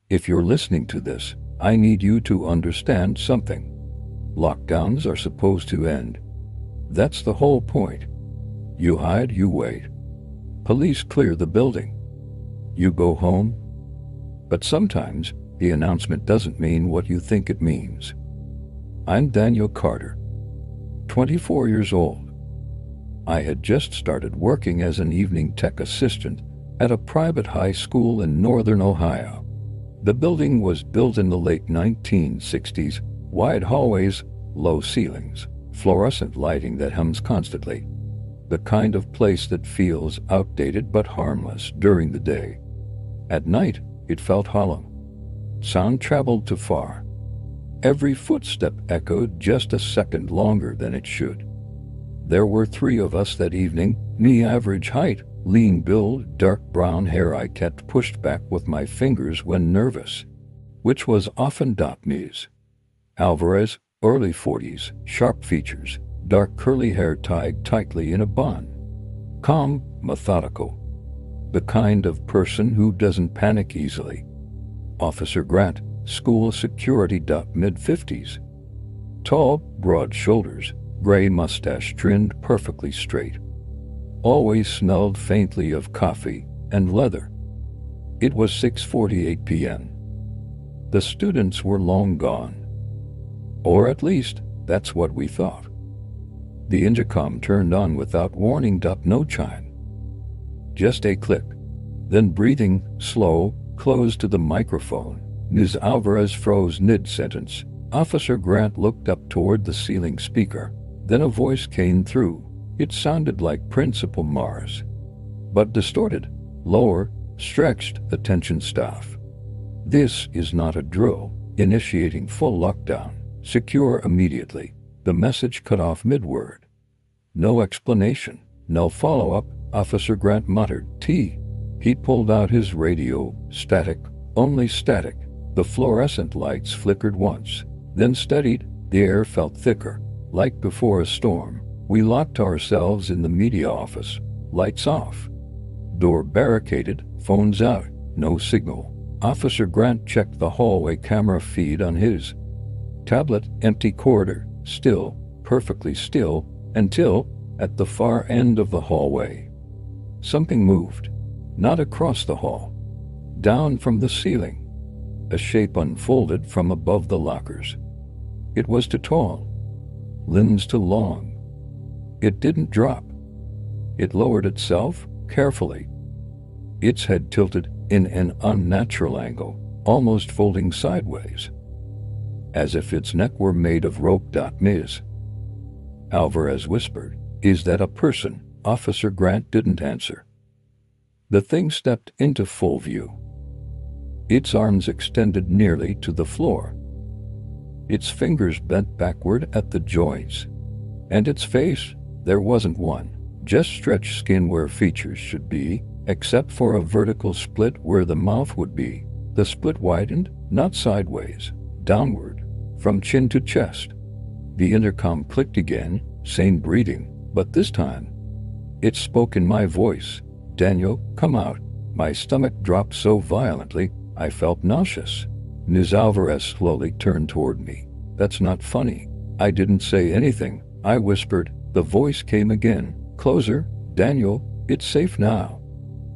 If you're listening to this, I need you to understand something. Lockdowns are supposed to end. That's the whole point. You hide, you wait. Police clear the building. You go home. But sometimes, the announcement doesn't mean what you think it means. I'm Daniel Carter, 24 years old. I had just started working as an evening tech assistant at a private high school in northern Ohio. The building was built in the late 1960s, wide hallways, low ceilings, fluorescent lighting that hums constantly. The kind of place that feels outdated but harmless during the day. At night, it felt hollow. Sound traveled too far. Every footstep echoed just a second longer than it should. There were 3 of us that evening, me average height, lean build, dark brown hair I kept pushed back with my fingers when nervous, which was often Ms. Alvarez, early 40s, sharp features, dark curly hair tied tightly in a bun. Calm, methodical. The kind of person who doesn't panic easily. Officer Grant, school security. Mid-50s. Tall, broad shoulders, gray mustache trimmed perfectly straight. Always smelled faintly of coffee and leather. It was 6:48 p.m. The students were long gone. Or at least, that's what we thought. The intercom turned on without warning. No chime. Just a click. Then breathing, slow, close to the microphone. Ms. Alvarez froze mid-sentence. Officer Grant looked up toward the ceiling speaker. Then a voice came through. It sounded like Principal Mars, but distorted, lower, stretched. Attention staff. This is not a drill. Initiating full lockdown. Secure immediately. The message cut off mid-word. No explanation, no follow-up. Officer Grant muttered, "T." He pulled out his radio. Static, only static. The fluorescent lights flickered once, then steadied. The air felt thicker, like before a storm. We locked ourselves in the media office. Lights off. Door barricaded, phones out, no signal. Officer Grant checked the hallway camera feed on his tablet. Empty corridor, still, perfectly still, until, at the far end of the hallway, something moved. Not across the hall. Down from the ceiling. A shape unfolded from above the lockers. It was too tall. Limbs too long. It didn't drop. It lowered itself, carefully. Its head tilted in an unnatural angle, almost folding sideways, as if its neck were made of rope. Ms. Alvarez whispered, "Is that a person?" Officer Grant didn't answer. The thing stepped into full view. Its arms extended nearly to the floor. Its fingers bent backward at the joints. And its face, there wasn't one, just stretched skin where features should be, except for a vertical split where the mouth would be. The split widened, not sideways, downward, from chin to chest. The intercom clicked again, same breathing, but this time, it spoke in my voice. "Daniel, come out." My stomach dropped so violently, I felt nauseous. Ms. Alvarez slowly turned toward me. "That's not funny." I didn't say anything. I whispered. The voice came again, closer. "Daniel, it's safe now."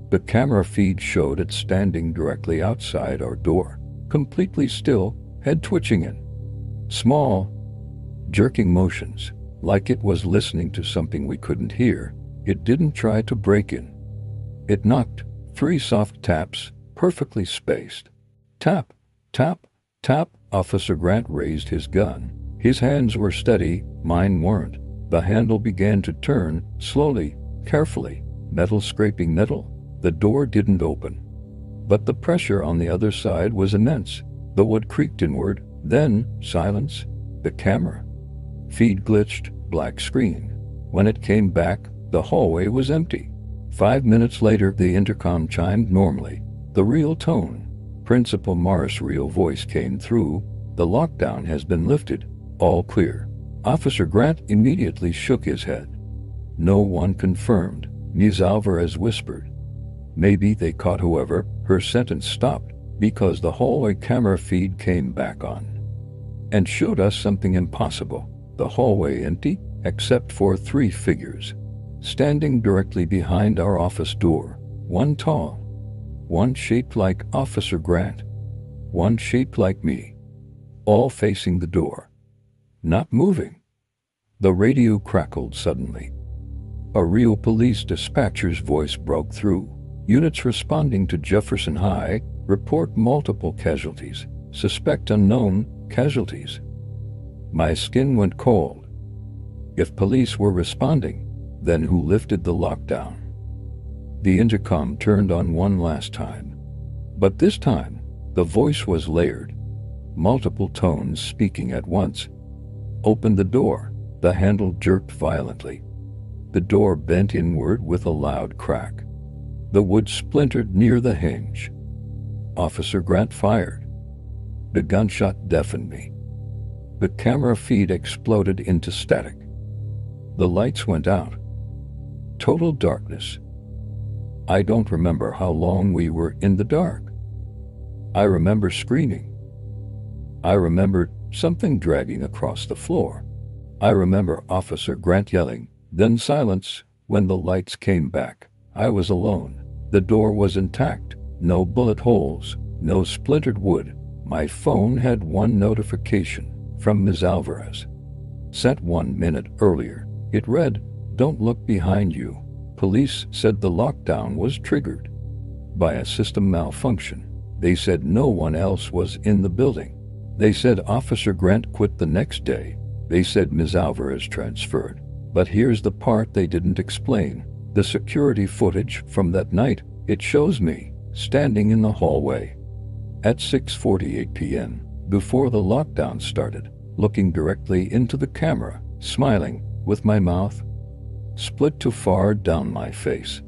The camera feed showed it standing directly outside our door, completely still, head twitching in small, jerking motions, like it was listening to something we couldn't hear. It didn't try to break in. It knocked, 3 soft taps, perfectly spaced. Tap, tap, tap. Officer Grant raised his gun. His hands were steady, mine weren't. The handle began to turn, slowly, carefully, metal scraping metal. The door didn't open. But the pressure on the other side was immense. The wood creaked inward, then silence. The camera feed glitched, black screen. When it came back, the hallway was empty. 5 minutes later, the intercom chimed normally. The real tone. Principal Mars' real voice came through. "The lockdown has been lifted. All clear." Officer Grant immediately shook his head. "No one confirmed," Ms. Alvarez whispered. "Maybe they caught whoever." Her sentence stopped. because the hallway camera feed came back on and showed us something impossible. The hallway empty, except for 3 figures, standing directly behind our office door. One tall, one shaped like Officer Grant, one shaped like me, all facing the door, not moving. The radio crackled suddenly. A real police dispatcher's voice broke through. Units responding to Jefferson High report multiple casualties. Suspect unknown casualties. My skin went cold. If police were responding, then who lifted the lockdown? The intercom turned on one last time. But this time, the voice was layered. Multiple tones speaking at once. Open the door. The handle jerked violently. The door bent inward with a loud crack. The wood splintered near the hinge. Officer Grant fired. The gunshot deafened me. The camera feed exploded into static. The lights went out. Total darkness. I don't remember how long we were in the dark. I remember screaming. I remember something dragging across the floor. I remember Officer Grant yelling, then silence. When the lights came back, I was alone. The door was intact. No bullet holes, no splintered wood. My phone had one notification from Ms. Alvarez. Sent 1 minute earlier. It read, "Don't look behind you. Police said the lockdown was triggered by a system malfunction. They said no one else was in the building. They said Officer Grant quit the next day. They said Ms. Alvarez transferred. But here's the part they didn't explain. The security footage from that night, it shows me standing in the hallway at 6:48 p.m. before the lockdown started, looking directly into the camera, smiling, with my mouth split too far down my face.